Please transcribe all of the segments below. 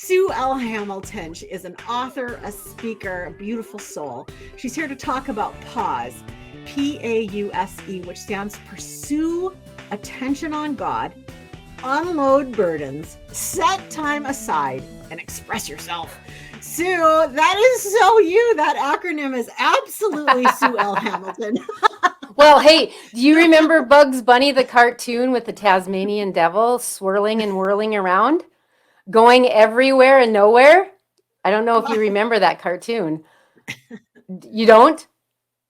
Sue L. Hamilton. She is an author, a speaker, a beautiful soul. She's here to talk about P.A.U.S.E, P-A-U-S-E, which stands for Pursue Attention on God, Unload Burdens, Set Time Aside, and Express Yourself. Sue, that is so you. That acronym is absolutely Sue L. Hamilton. Well, hey, do you remember Bugs Bunny, the cartoon with the Tasmanian devil swirling and whirling around, going everywhere and nowhere? I don't know if you remember that cartoon. You don't?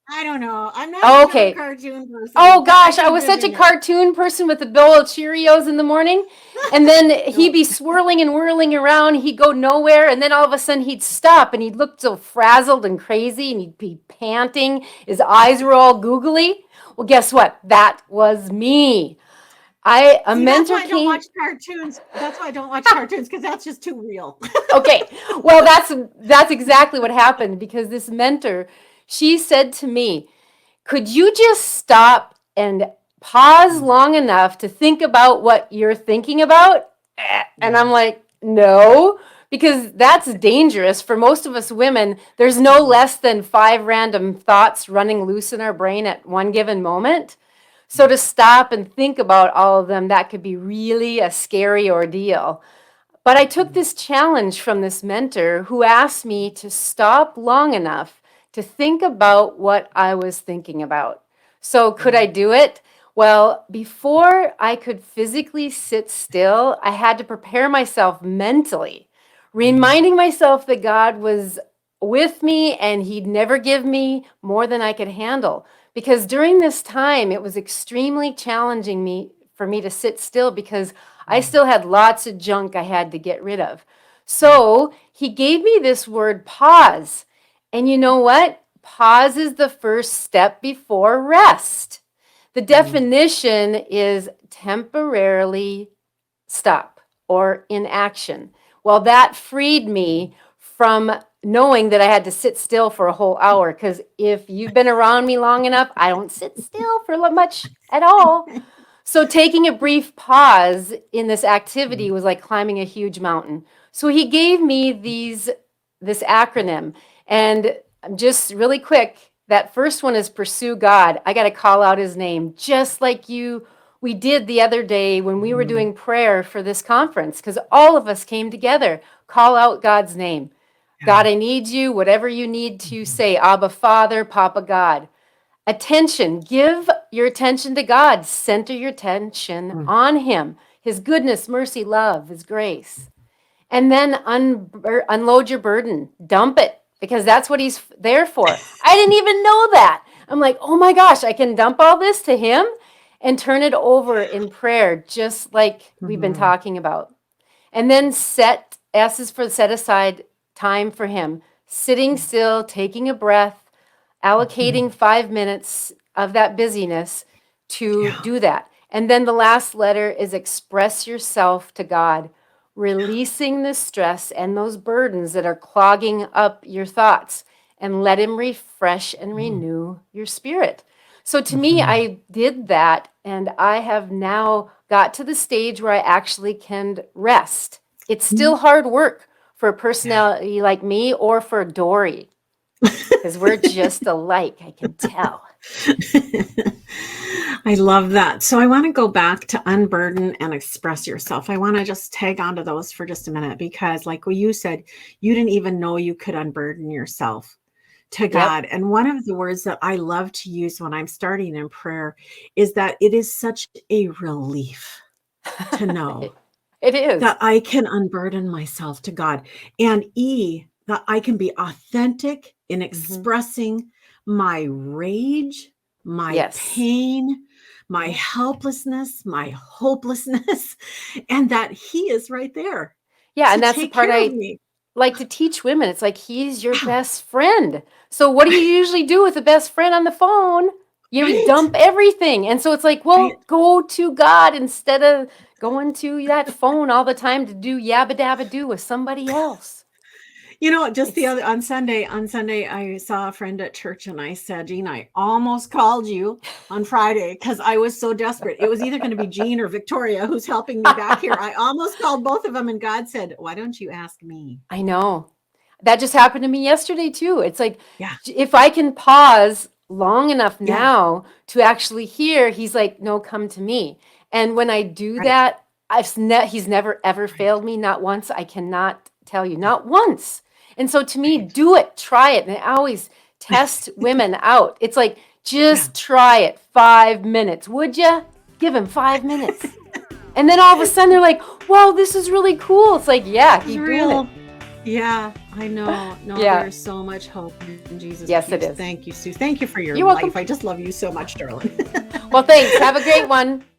I don't know. I'm not Oh, much of a okay. cartoon person, Oh but I gosh, I can was such a vision it. cartoon person with a bowl of Cheerios in the morning. And then he'd No. be swirling and whirling around. He'd go nowhere. And then all of a sudden he'd stop and he'd look so frazzled and crazy and he'd be panting. His eyes were all googly. Well, guess what? That was me. A See, that's mentor why I don't came. watch cartoons. That's why I don't watch cartoons because that's just too real. Okay. Well, that's exactly what happened because this mentor, she said to me, could you just stop and pause long enough to think about what you're thinking about? And I'm like, no, because that's dangerous. For most of us women, there's no less than 5 random thoughts running loose in our brain at one given moment. So to stop and think about all of them, that could be really a scary ordeal. But I took this challenge from this mentor who asked me to stop long enough to think about what I was thinking about. So, could I do it? Well, before I could physically sit still, I had to prepare myself mentally, reminding myself that God was with me and He'd never give me more than I could handle. Because during this time, it was extremely challenging for me to sit still because I still had lots of junk I had to get rid of. So he gave me this word pause. And you know what? Pause is the first step before rest. The definition is temporarily stop or inaction. Well, that freed me from knowing that I had to sit still for a whole hour. Because if you've been around me long enough, I don't sit still for much at all. So taking a brief pause in this activity was like climbing a huge mountain. So he gave me this acronym, and just really quick, that first one is pursue God. I got to call out his name, just like we did the other day when we were doing prayer for this conference, because all of us came together. Call out God's name. God, I need you. Whatever you need to say, Abba Father, Papa God. Attention, give your attention to God. Center your attention on Him, His goodness, mercy, love, His grace. And then unload your burden, dump it, because that's what He's there for. I didn't even know that. I'm like, oh my gosh, I can dump all this to Him and turn it over in prayer, just like we've been talking about. And then S is for set aside time for Him, sitting still, taking a breath, allocating 5 minutes of that busyness to do that. And then the last letter is express yourself to God, releasing the stress and those burdens that are clogging up your thoughts, and let Him refresh and renew your spirit. So to me, I did that, and I have now got to the stage where I actually can rest. It's still hard work for a personality like me or for Dory, because we're just alike, I can tell. I love that. So I want to go back to unburden and express yourself. I want to just tag onto those for just a minute because, like what you said, you didn't even know you could unburden yourself to Yep. God. And one of the words that I love to use when I'm starting in prayer is that it is such a relief to know It is. that I can unburden myself to God. And that I can be authentic in Mm-hmm. expressing my rage, my Yes. pain, my Yep. helplessness, my hopelessness, and that He is right there Yeah, to and that's the take part care of I me. like to teach women. It's like He's your Yeah, best friend. So what do you usually do with a best friend on the phone? You right, dump everything. And so it's like, right. well, go to God instead of going to that phone all the time to do yabba dabba do with somebody else. Just the It's, other on Sunday, I saw a friend at church and I said, Jean, I almost called you on Friday because I was so desperate. It was either going to be Jean or Victoria who's helping me back here. I almost called both of them, and God said, why don't you ask me? I know. That just happened to me yesterday too. It's like, Yeah, if I can pause long enough yeah, now to actually hear, he's like, no, come to me. And when I do right, that, he's never ever right. failed me, not once. I cannot tell you, not once. And so to me, Right. do it, try it. And I always test women out. It's like, Yeah. just try it 5 minutes. Would you? Give him 5 minutes. And then all of a sudden they're like, wow, this is really cool. It's like, yeah, This is keep doing it. real. Yeah, I know. No, Yeah. there's so much hope in Jesus' Yes, it peace. is. Thank you, Sue. Thank you for your You're welcome. life. I just love you so much, darling. Well, thanks. Have a great one.